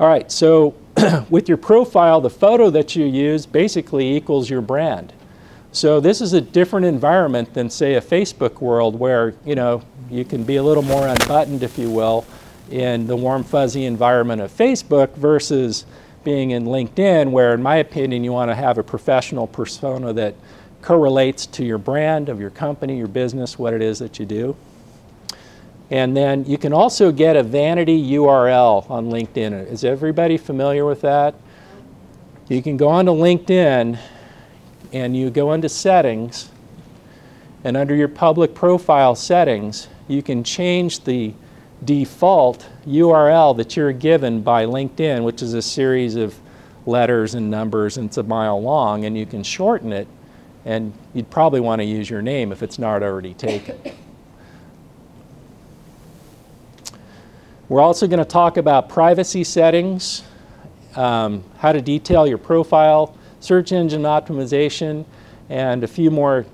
All right, so with your profile, the photo that you use basically equals your brand. So this is a different environment than, say, a Facebook world where, you know, you can be a little more unbuttoned, if you will, in the warm, fuzzy environment of Facebook versus being in LinkedIn, where, in my opinion, you want to have a professional persona that correlates to your brand of your company, your business, what it is that you do. And then you can also get a vanity URL on LinkedIn. Is everybody familiar with that? You can go onto LinkedIn and you go into settings, and under your public profile settings, you can change the default URL that you're given by LinkedIn, which is a series of letters and numbers, and it's a mile long, and you can shorten it, and you'd probably want to use your name if it's not already taken. We're also going to talk about privacy settings, how to detail your profile, search engine optimization, and a few more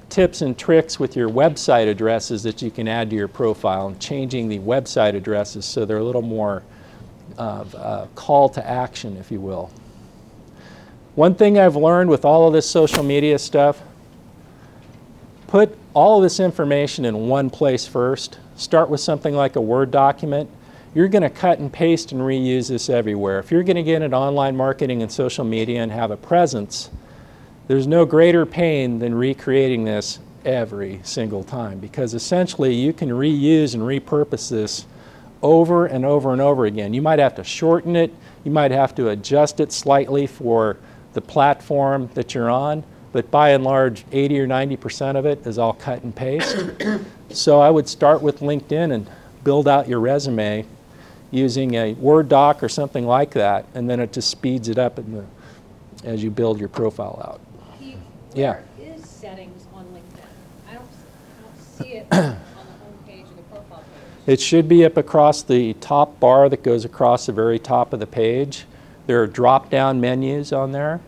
tips and tricks with your website addresses that you can add to your profile, and changing the website addresses so they're a little more call to action, if you will. One thing I've learned with all of this social media stuff, put all of this information in one place first. Start with something like a Word document. You're going to cut and paste and reuse this everywhere. If you're going to get into online marketing and social media and have a presence, there's no greater pain than recreating this every single time, because essentially you can reuse and repurpose this over and over and over again. You might have to shorten it, you might have to adjust it slightly for the platform that you're on, but by and large 80 or 90% of it is all cut and paste. So I would start with LinkedIn and build out your resume using a Word doc or something like that, and then it just speeds it up as you build your profile out. Where is settings on LinkedIn? I don't see it on the home page of the profile page. It should be up across the top bar that goes across the very top of the page. There are drop-down menus on there,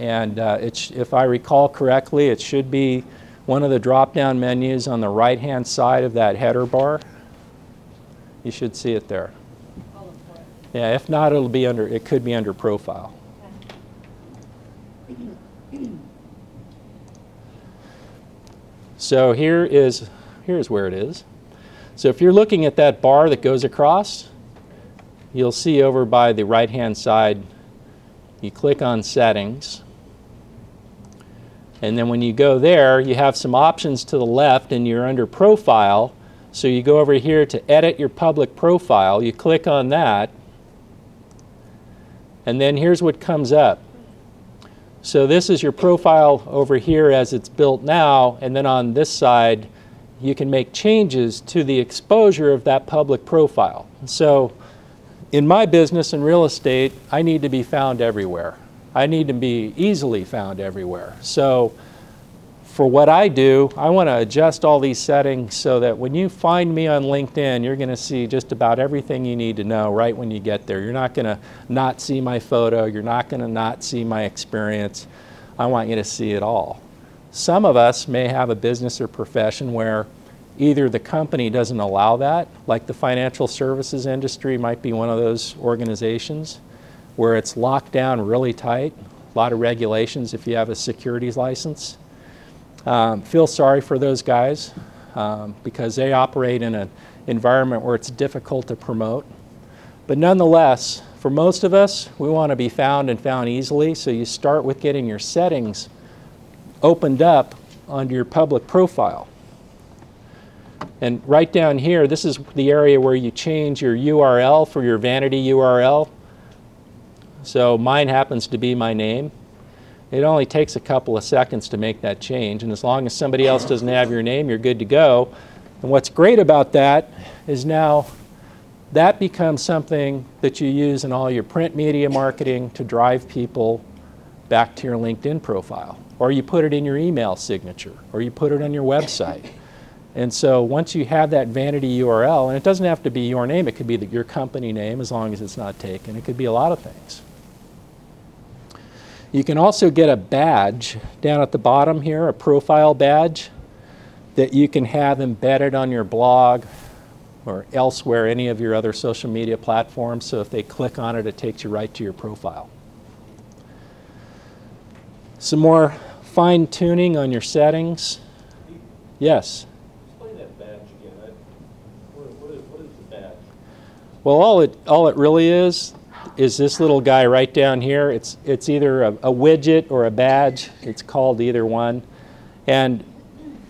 and if I recall correctly, it should be one of the drop-down menus on the right-hand side of that header bar. You should see it there. I'll look for it. Yeah, if not, it could be under profile. So here's where it is. So if you're looking at that bar that goes across, you'll see over by the right-hand side, you click on Settings. And then when you go there, you have some options to the left, and you're under Profile. So you go over here to Edit Your Public Profile. You click on that. And then here's what comes up. So this is your profile over here as it's built now, and then on this side you can make changes to the exposure of that public profile. So in my business in real estate, I need to be found everywhere. I need to be easily found everywhere. So for what I do, I want to adjust all these settings so that when you find me on LinkedIn, you're going to see just about everything you need to know right when you get there. You're not going to not see my photo. You're not going to not see my experience. I want you to see it all. Some of us may have a business or profession where either the company doesn't allow that, like the financial services industry might be one of those organizations where it's locked down really tight, a lot of regulations if you have a securities license. Feel sorry for those guys because they operate in an environment where it's difficult to promote. But nonetheless, for most of us, we want to be found and found easily, so you start with getting your settings opened up onto your public profile. And right down here, this is the area where you change your URL for your vanity URL. So mine happens to be my name. It only takes a couple of seconds to make that change, and as long as somebody else doesn't have your name, you're good to go. And what's great about that is now that becomes something that you use in all your print media marketing to drive people back to your LinkedIn profile, or you put it in your email signature, or you put it on your website. And so once you have that vanity URL, and it doesn't have to be your name, it could be your company name as long as it's not taken. It could be a lot of things. You can also get a badge down at the bottom here, a profile badge that you can have embedded on your blog or elsewhere, any of your other social media platforms. So if they click on it, it takes you right to your profile. Some more fine tuning on your settings. Yes? Explain that badge again. What is the badge? Well, all it really is this little guy right down here. It's either a widget or a badge. It's called either one. And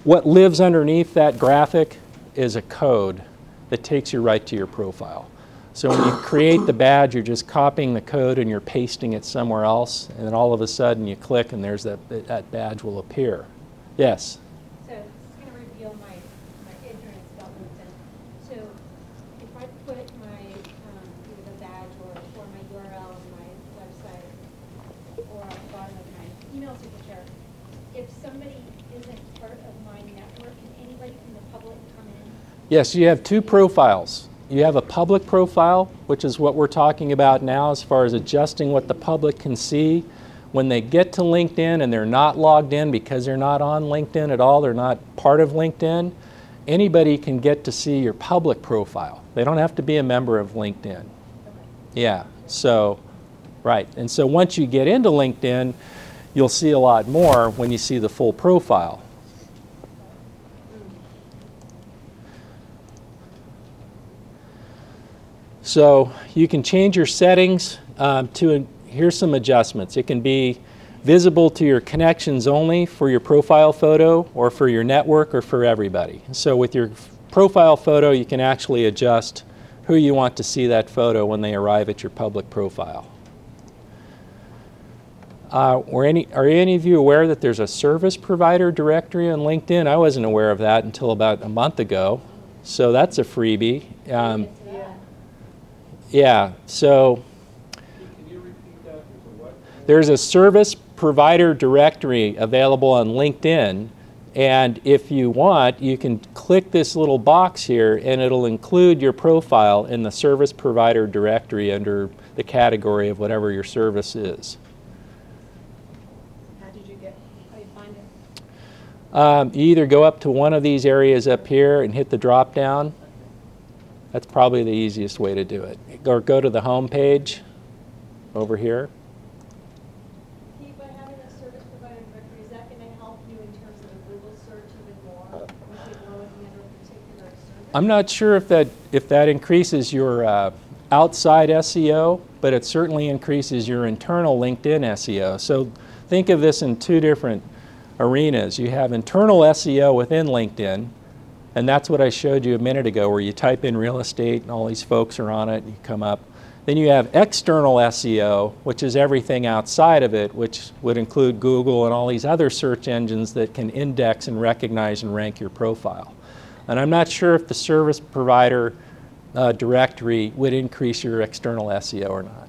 what lives underneath that graphic is a code that takes you right to your profile. So when you create the badge, you're just copying the code and you're pasting it somewhere else, and then all of a sudden you click and there's that badge will appear. Yes? So it's going to reveal my ignorance about LinkedIn. So if I put my either the badge or my URL on my website or on the bottom of my email signature, if somebody isn't part of my network, can anybody from the public come in? Yes, you have two profiles. You have a public profile, which is what we're talking about now as far as adjusting what the public can see. When they get to LinkedIn and they're not logged in because they're not on LinkedIn at all, they're not part of LinkedIn, anybody can get to see your public profile. They don't have to be a member of LinkedIn. Okay. Yeah, so, right. And so once you get into LinkedIn, you'll see a lot more when you see the full profile. So you can change your settings here's some adjustments. It can be visible to your connections only for your profile photo, or for your network, or for everybody. So with your profile photo, you can actually adjust who you want to see that photo when they arrive at your public profile. Are any of you aware that there's a service provider directory on LinkedIn? I wasn't aware of that until about a month ago. So that's a freebie. Yeah, so Can you repeat that? there's a service provider directory available on LinkedIn, and if you want, you can click this little box here and it'll include your profile in the service provider directory under the category of whatever your service is. How do you find it? You either go up to one of these areas up here and hit the drop down. That's probably the easiest way to do it. Or go to the home page over here. Pete, by having a service provider directory, is that going to help you in terms of the Google search even more? When people are looking at a particular service? I'm not sure if that increases your outside SEO, but it certainly increases your internal LinkedIn SEO. So think of this in two different arenas. You have internal SEO within LinkedIn, and that's what I showed you a minute ago, where you type in real estate and all these folks are on it and you come up. Then you have external SEO, which is everything outside of it, which would include Google and all these other search engines that can index and recognize and rank your profile. And I'm not sure if the service provider directory would increase your external SEO or not.